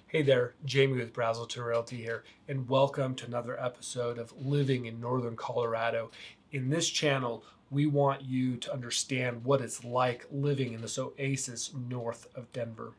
Hey there, Jamie with Brazelton Realty here, and welcome to another episode of Living in Northern Colorado. In this channel, we want you to understand what it's like living in this oasis north of Denver.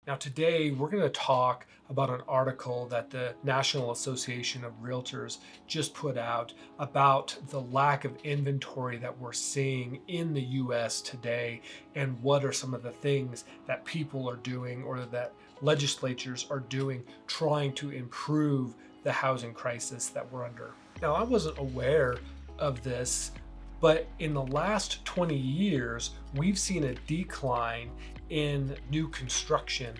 Now, today we're going to talk about an article that the National Association of Realtors just put out about the lack of inventory that we're seeing in the US today, and what are some of the things that people are doing or that legislatures are doing trying to improve the housing crisis that we're under. Now, I wasn't aware of this, but in the last 20 years, we've seen a decline in new construction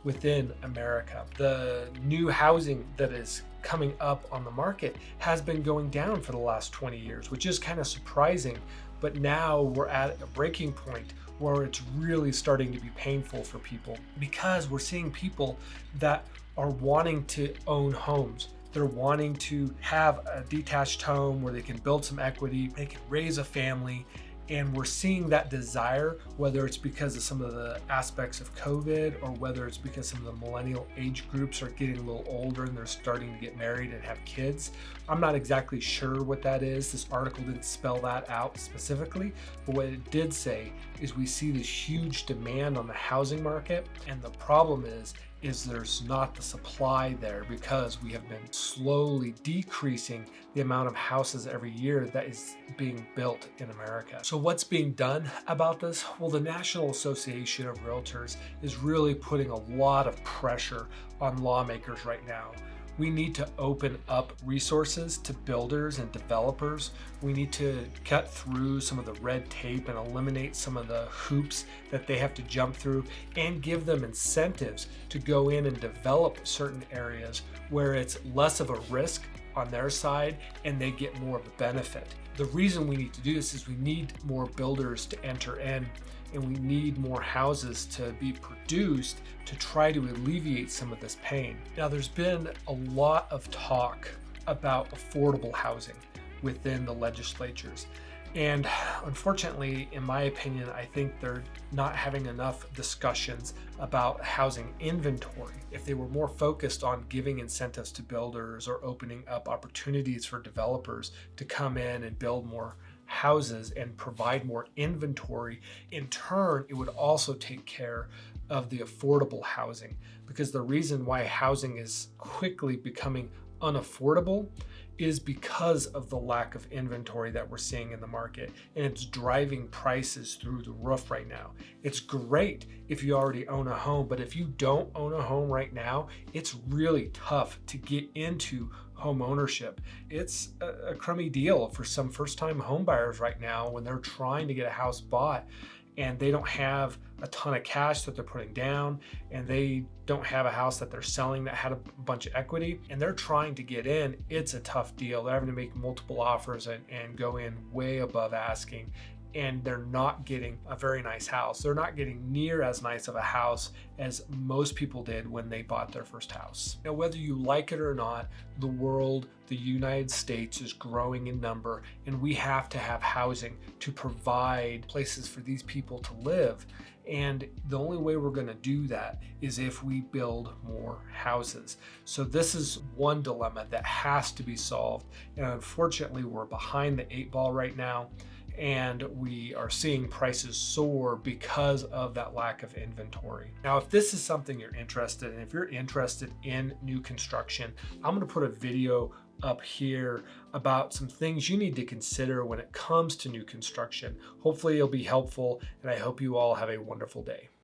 within America. The new housing that is coming up on the market has been going down for the last 20 years, which is kind of surprising. But now we're at a breaking point where it's really starting to be painful for people, because we're seeing people that are wanting to own homes. They're wanting to have a detached home where they can build some equity, they can raise a family. And we're seeing that desire, whether it's because of some of the aspects of COVID, or whether it's because some of the millennial age groups are getting a little older and they're starting to get married and have kids. I'm not exactly sure what that is. This article didn't spell that out specifically, but what it did say is we see this huge demand on the housing market, and the problem is there's not the supply there, because we have been slowly decreasing the amount of houses every year that is being built in America. So what's being done about this? Well, the National Association of Realtors is really putting a lot of pressure on lawmakers right now. We need to open up resources to builders and developers. We need to cut through some of the red tape and eliminate some of the hoops that they have to jump through, and give them incentives to go in and develop certain areas where it's less of a risk on their side and they get more of a benefit. The reason we need to do this is we need more builders to enter in, and we need more houses to be produced to try to alleviate some of this pain. Now, there's been a lot of talk about affordable housing within the legislatures. And unfortunately, in my opinion, I think they're not having enough discussions about housing inventory. If they were more focused on giving incentives to builders or opening up opportunities for developers to come in and build more houses and provide more inventory, in turn, it would also take care of the affordable housing. Because the reason why housing is quickly becoming unaffordable is because of the lack of inventory that we're seeing in the market, and it's driving prices through the roof right now. It's great if you already own a home, but if you don't own a home right now, it's really tough to get into home ownership. It's a crummy deal for some first-time home buyers right now when they're trying to get a house bought and they don't have a ton of cash that they're putting down, and they don't have a house that they're selling that had a bunch of equity, and they're trying to get in. It's a tough deal. They're having to make multiple offers and go in way above asking, and they're not getting a very nice house. They're not getting near as nice of a house as most people did when they bought their first house. Now, whether you like it or not, the world, the United States, is growing in number, and we have to have housing to provide places for these people to live. And the only way we're going to do that is if we build more houses. So this is one dilemma that has to be solved. And unfortunately, we're behind the 8 ball right now, and we are seeing prices soar because of that lack of inventory. Now, if this is something you're interested in, if you're interested in new construction, I'm going to put a video up here about some things you need to consider when it comes to new construction. Hopefully it'll be helpful, and I hope you all have a wonderful day.